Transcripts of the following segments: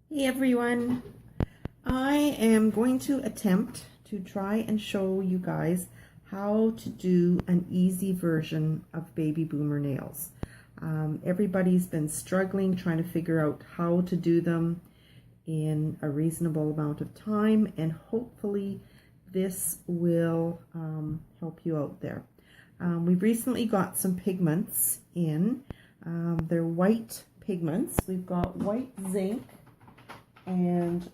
Hey everyone, I am going to attempt to try and show you guys how to do an easy version of baby boomer nails. Everybody's been struggling trying to figure out how to do them in a reasonable amount of time, and hopefully this will help you out there. We've recently got some pigments in. They're white pigments. We've got white zinc and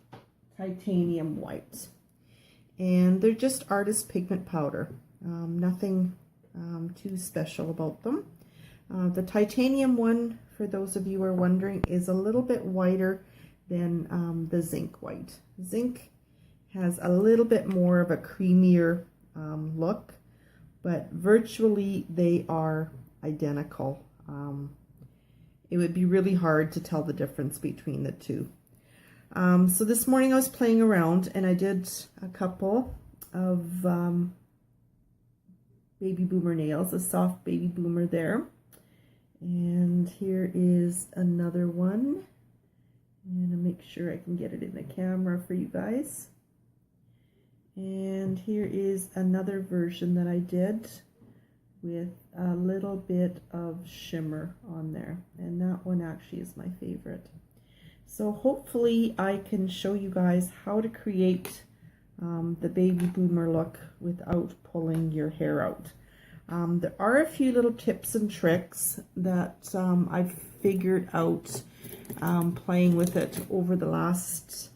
titanium white, and they're just artist pigment powder. Nothing too special about them. The titanium one, for those of you who are wondering, is a little bit whiter than the zinc white. Zinc has a little bit more of a creamier look, but virtually they are identical. It would be really hard to tell the difference between the two. So this morning I was playing around and I did a couple of baby boomer nails, a soft baby boomer there. And here is another one. And I'll make sure I can get it in the camera for you guys. And here is another version that I did with a little bit of shimmer on there. And that one actually is my favorite. So hopefully I can show you guys how to create the baby boomer look without pulling your hair out. There are a few little tips and tricks that I've figured out playing with it over the last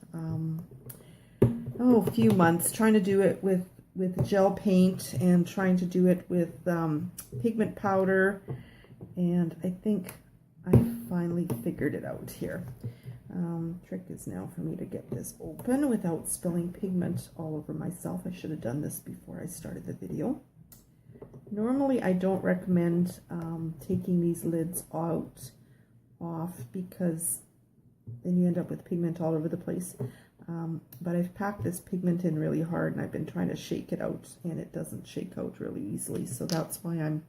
few months, trying to do it with gel paint and trying to do it with pigment powder, and I think I finally figured it out here. Trick is now for me to get this open without spilling pigment all over myself. I should have done this before I started the video. Normally I don't recommend taking these lids off because then you end up with pigment all over the place. But I've packed this pigment in really hard and I've been trying to shake it out and it doesn't shake out really easily, so that's why I'm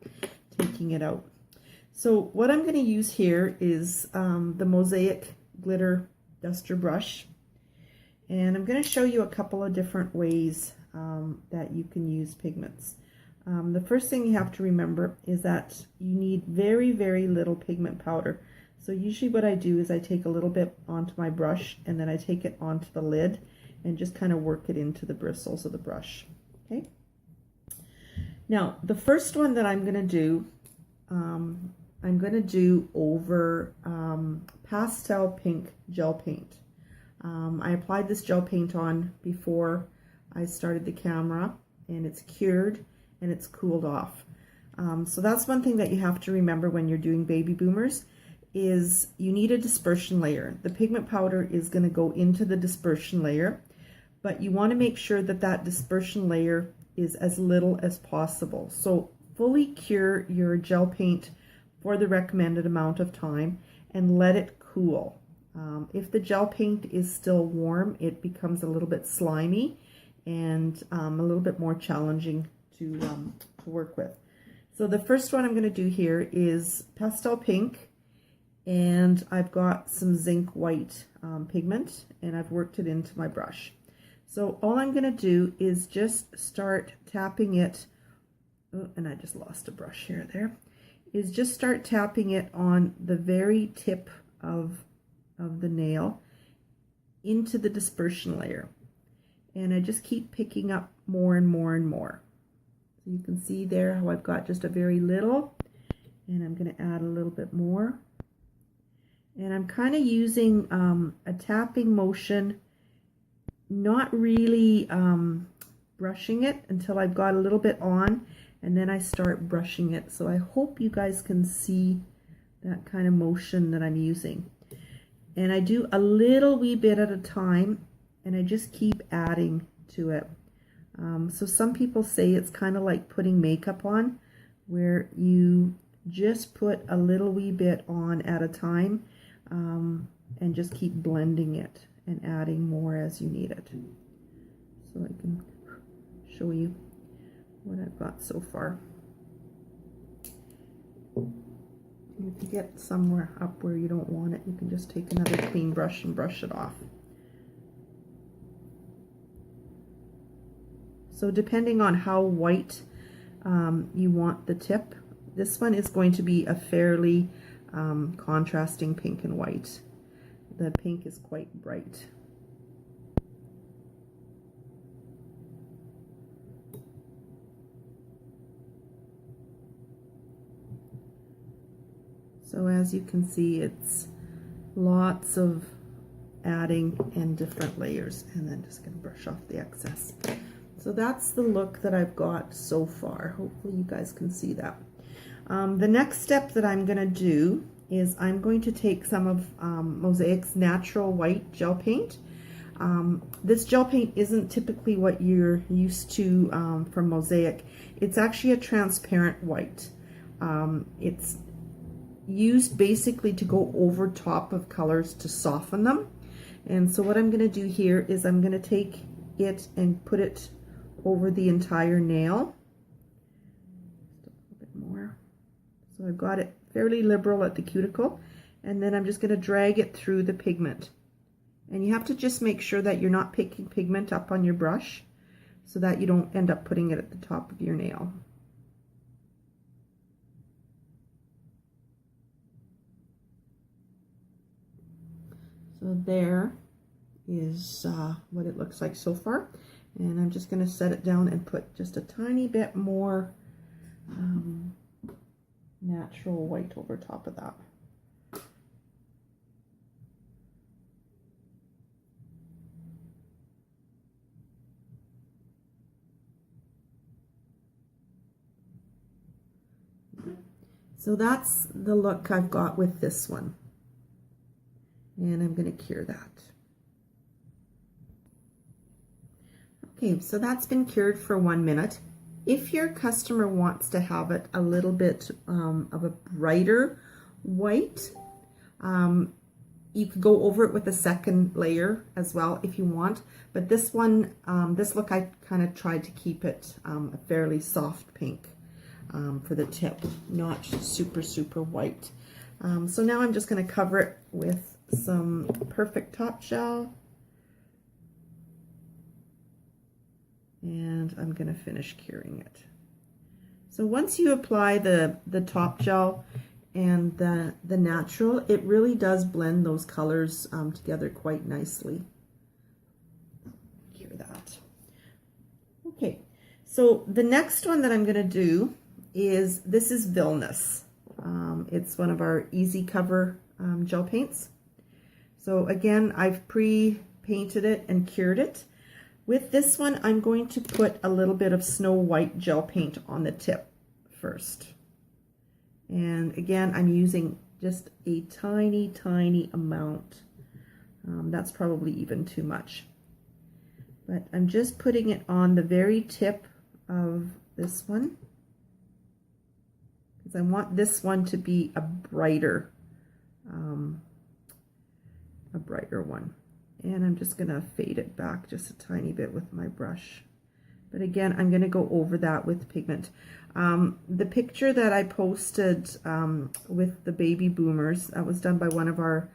taking it out. So what I'm going to use here is the Mosaic glitter duster brush, and I'm going to show you a couple of different ways that you can use pigments. The first thing you have to remember is that you need very, very little pigment powder. So usually what I do is I take a little bit onto my brush and then I take it onto the lid and just kind of work it into the bristles of the brush. Okay. Now the first one that I'm going to do over pastel pink gel paint. I applied this gel paint on before I started the camera, and it's cured and it's cooled off. So that's one thing that you have to remember when you're doing baby boomers, is you need a dispersion layer. The pigment powder is going to go into the dispersion layer, but you want to make sure that that dispersion layer is as little as possible. So fully cure your gel paint for the recommended amount of time and let it cool. If the gel paint is still warm, it becomes a little bit slimy and a little bit more challenging to work with. So the first one I'm going to do here is pastel pink, and I've got some zinc white pigment, and I've worked it into my brush. So all I'm going to do is just start tapping it. Oh, and I just lost a brush here there. Is just start tapping it on the very tip of the nail into the dispersion layer. And I just keep picking up more and more and more. So you can see there how I've got just a very little, and I'm going to add a little bit more. And I'm kind of using a tapping motion, not really brushing it until I've got a little bit on, and then I start brushing it. So I hope you guys can see that kind of motion that I'm using. And I do a little wee bit at a time, and I just keep adding to it. So some people say it's kind of like putting makeup on, where you just put a little wee bit on at a time, and just keep blending it and adding more as you need it. So I can show you what I've got so far. If you get somewhere up where you don't want it, you can just take another clean brush and brush it off. So depending on how white you want the tip, this one is going to be a fairly contrasting pink and white. The pink is quite bright. So as you can see, it's lots of adding and different layers, and then just gonna brush off the excess. So that's the look that I've got so far. Hopefully you guys can see that. The next step that I'm gonna do is I'm going to take some of Mosaic's natural white gel paint. This gel paint isn't typically what you're used to from Mosaic. It's actually a transparent white. It's used basically to go over top of colors to soften them. And so what I'm going to do here is I'm going to take it and put it over the entire nail. Just a little bit more. So I've got it fairly liberal at the cuticle, and then I'm just going to drag it through the pigment. And you have to just make sure that you're not picking pigment up on your brush so that you don't end up putting it at the top of your nail. So there is what it looks like so far, and I'm just going to set it down and put just a tiny bit more natural white over top of that. So that's the look I've got with this one. And I'm going to cure that. Okay, so that's been cured for 1 minute. If your customer wants to have it a little bit of a brighter white, you could go over it with a second layer as well if you want. But this one, this look, I kind of tried to keep it a fairly soft pink for the tip, not super, super white. So now I'm just going to cover it with some Perfect Top Gel, and I'm going to finish curing it. So once you apply the top gel and the natural, it really does blend those colors together quite nicely. Cure that. Okay, so the next one that I'm going to do is, this is Villainous. It's one of our easy cover gel paints. So again, I've pre-painted it and cured it. With this one, I'm going to put a little bit of Snow White gel paint on the tip first. And again, I'm using just a tiny, tiny amount. That's probably even too much. But I'm just putting it on the very tip of this one, because I want this one to be a brighter one. And I'm just going to fade it back just a tiny bit with my brush. But again, I'm going to go over that with pigment. The picture that I posted with the baby boomers, that was done by one of our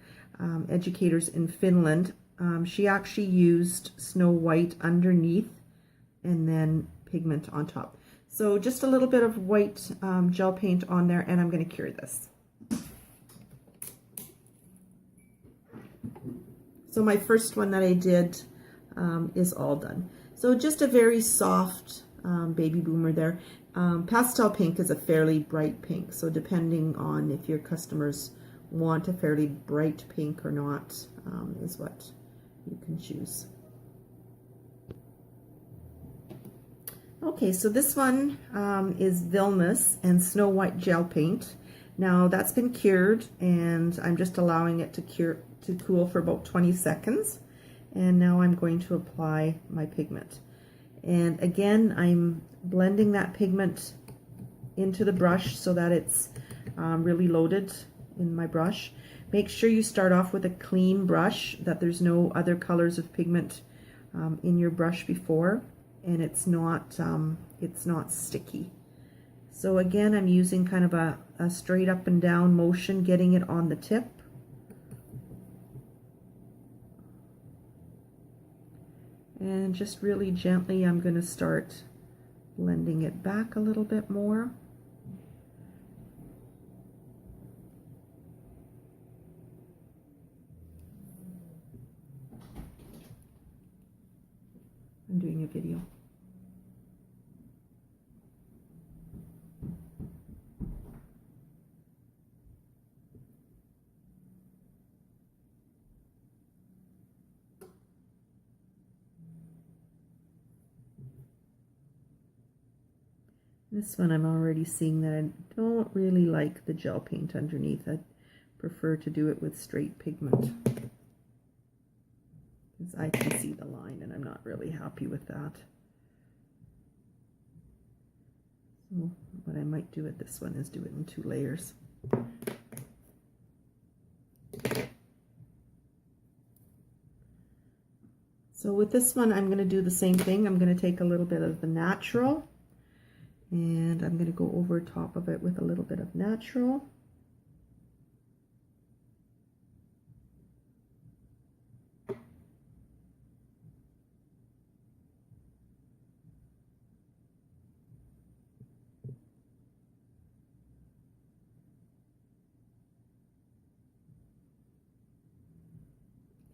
educators in Finland. She actually used Snow White underneath and then pigment on top. So just a little bit of white gel paint on there, and I'm going to cure this. So my first one that I did is all done. So just a very soft baby boomer there. Pastel pink is a fairly bright pink, so depending on if your customers want a fairly bright pink or not is what you can choose. Okay, so this one is Villainous and Snow White gel paint. Now that's been cured, and I'm just allowing it to cool for about 20 seconds. And now I'm going to apply my pigment. And again, I'm blending that pigment into the brush so that it's really loaded in my brush. Make sure you start off with a clean brush, that there's no other colors of pigment in your brush before, and it's not sticky. So again, I'm using kind of a straight up and down motion, getting it on the tip. And just really gently, I'm going to start blending it back a little bit more. I'm doing a video. This one I'm already seeing that I don't really like the gel paint underneath. I prefer to do it with straight pigment, because I can see the line and I'm not really happy with that. So what I might do with this one is do it in 2 layers. So with this one, I'm going to do the same thing. I'm going to take a little bit of the natural, and I'm going to go over top of it with a little bit of natural.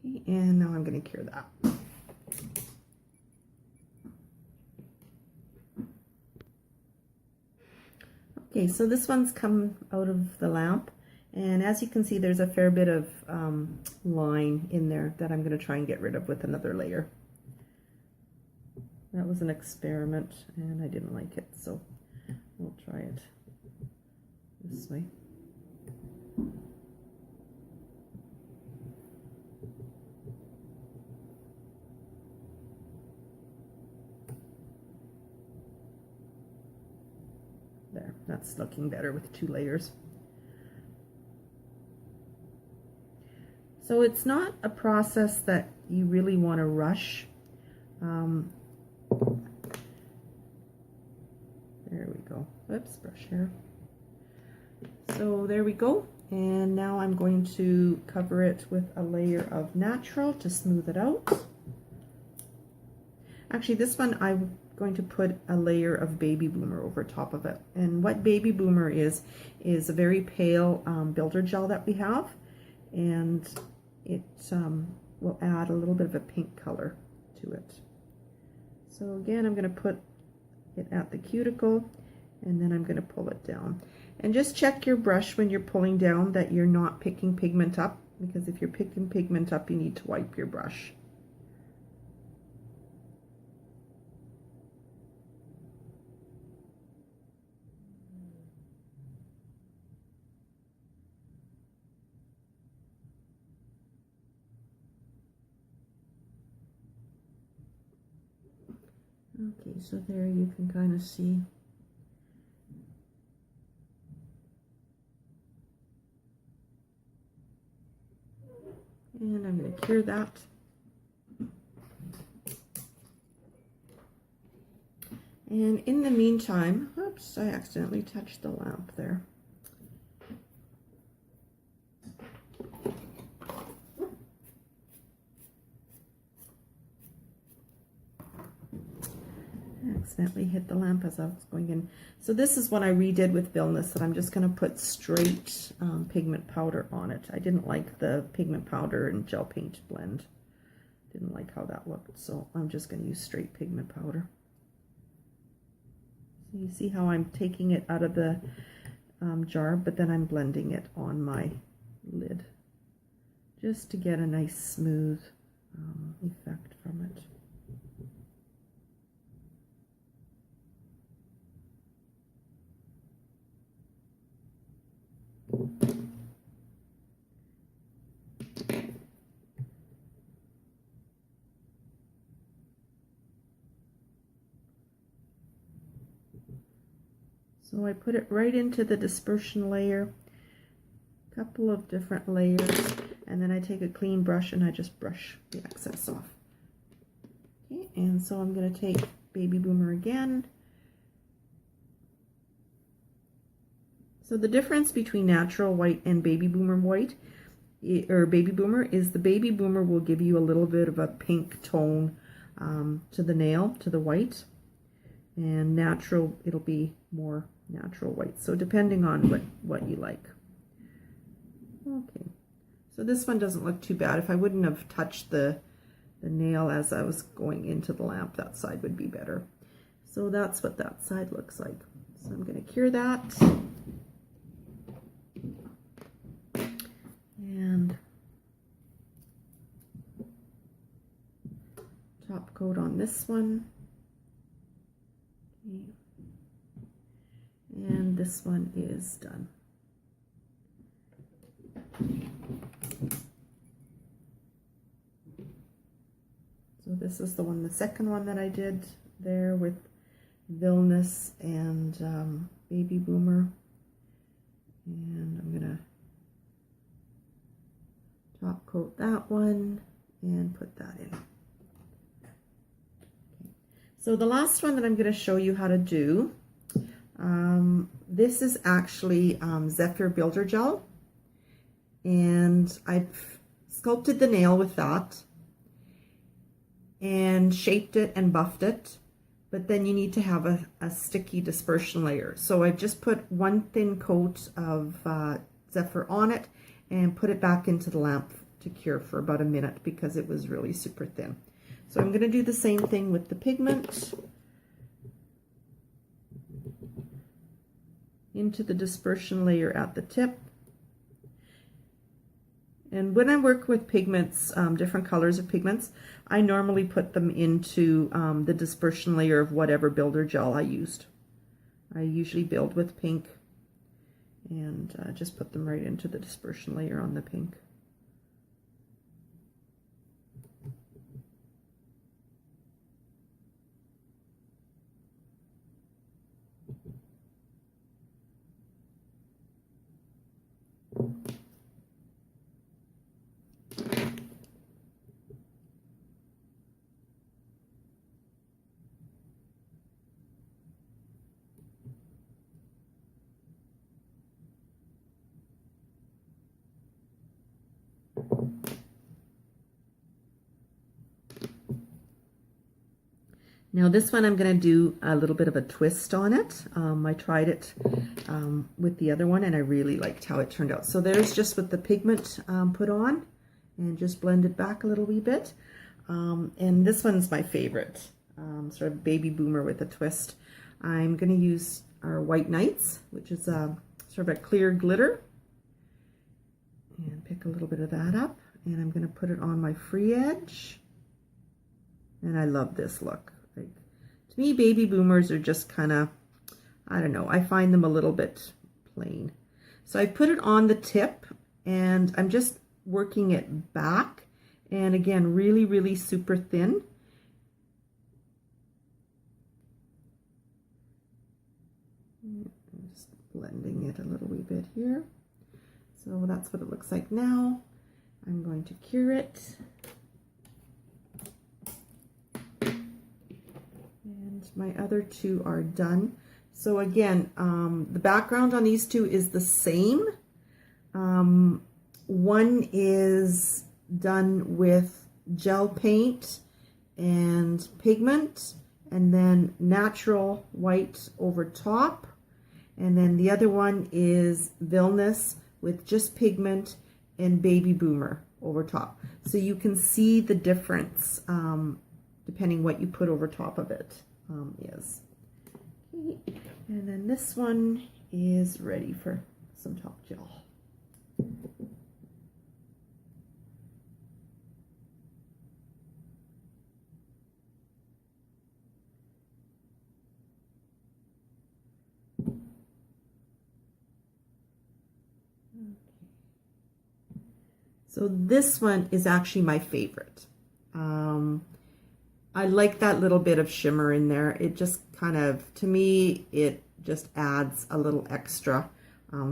Okay, and now I'm going to cure that. Okay, so this one's come out of the lamp, and as you can see, there's a fair bit of line in there that I'm going to try and get rid of with another layer. That was an experiment and I didn't like it, so we'll try it this way. There, that's looking better with 2 layers. So it's not a process that you really want to rush. There we go. Whoops, brush hair. So there we go. And now I'm going to cover it with a layer of natural to smooth it out. Actually, this one I'm going to put a layer of Baby Boomer over top of it. And what Baby Boomer is a very pale builder gel that we have, and it will add a little bit of a pink color to it. So again, I'm going to put it at the cuticle, and then I'm going to pull it down. And just check your brush when you're pulling down that you're not picking pigment up, because if you're picking pigment up, you need to wipe your brush. Okay, so there you can kind of see. And I'm going to cure that. And in the meantime, oops, I accidentally touched the lamp there. Accidentally hit the lamp as I was going in. So this is what I redid with Vilnius, that I'm just going to put straight pigment powder on it. I didn't like the pigment powder and gel paint blend. Didn't like how that looked, so I'm just going to use straight pigment powder. So you see how I'm taking it out of the jar, but then I'm blending it on my lid just to get a nice smooth effect from it. So I put it right into the dispersion layer, a couple of different layers, and then I take a clean brush and I just brush the excess off. Okay, and so I'm going to take Baby Boomer again, So the difference between natural white and baby boomer white, or baby boomer, is the baby boomer will give you a little bit of a pink tone to the nail, to the white, and natural, it'll be more natural white. So depending on what you like. Okay, so this one doesn't look too bad. If I wouldn't have touched the nail as I was going into the lamp, that side would be better. So that's what that side looks like. So I'm going to cure that. And top coat on this one. Okay. And this one is done. So this is the second one that I did there with Villainous and Baby Boomer. And I'm gonna top coat that one and put that in. Okay. So the last one that I'm going to show you how to do, this is actually Zephyr Builder Gel, and I've sculpted the nail with that and shaped it and buffed it, but then you need to have a sticky dispersion layer. So I've just put one thin coat of Zephyr on it and put it back into the lamp to cure for about a minute because it was really super thin. So I'm going to do the same thing with the pigment into the dispersion layer at the tip. And when I work with pigments, different colors of pigments, I normally put them into the dispersion layer of whatever builder gel I used. I usually build with pink and just put them right into the dispersion layer on the pink. Now this one I'm going to do a little bit of a twist on it. I tried it with the other one and I really liked how it turned out. So there's just with the pigment put on and just blended back a little wee bit. And this one's my favorite, sort of baby boomer with a twist. I'm going to use our White Nights, which is sort of a clear glitter. And pick a little bit of that up. And I'm going to put it on my free edge. And I love this look. Like, to me, baby boomers are just kind of, I don't know, I find them a little bit plain. So I put it on the tip and I'm just working it back. And again, really, really super thin. I'm just blending it a little wee bit here. So that's what it looks like now. I'm going to cure it. And my other two are done. So again, the background on these two is the same. One is done with gel paint and pigment, and then natural white over top. And then the other one is Villainous with just pigment and Baby Boomer over top. So you can see the difference depending what you put over top of it is. Okay. And then this one is ready for some top gel. So this one is actually my favorite. I like that little bit of shimmer in there. It just kind of, to me, it just adds a little extra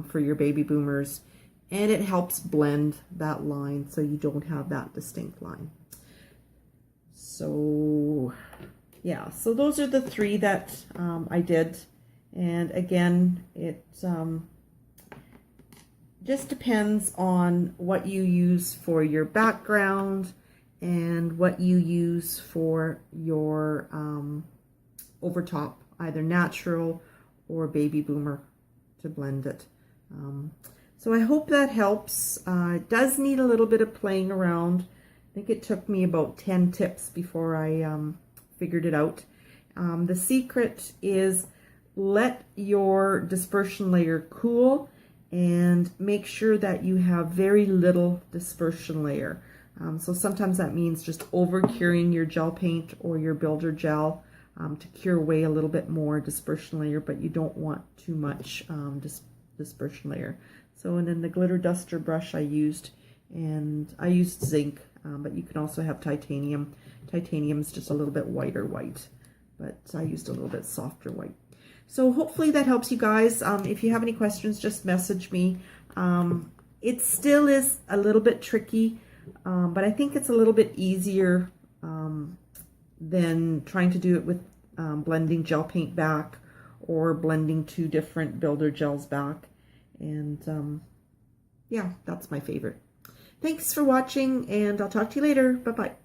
for your baby boomers. And it helps blend that line so you don't have that distinct line. So yeah, so those are the three that I did. And again, it Just depends on what you use for your background and what you use for your overtop, either natural or baby boomer to blend it. So I hope that helps. It does need a little bit of playing around. I think it took me about 10 tips before I figured it out. The secret is let your dispersion layer cool and make sure that you have very little dispersion layer. So sometimes that means just over curing your gel paint or your builder gel to cure away a little bit more dispersion layer, but you don't want too much dispersion layer. So, and then the glitter duster brush I used, and I used zinc, but you can also have titanium. Titanium's just a little bit whiter white, but I used a little bit softer white. So hopefully that helps you guys. If you have any questions, just message me. It still is a little bit tricky, but I think it's a little bit easier than trying to do it with blending gel paint back or blending two different builder gels back. And yeah, that's my favorite. Thanks for watching, and I'll talk to you later. Bye-bye.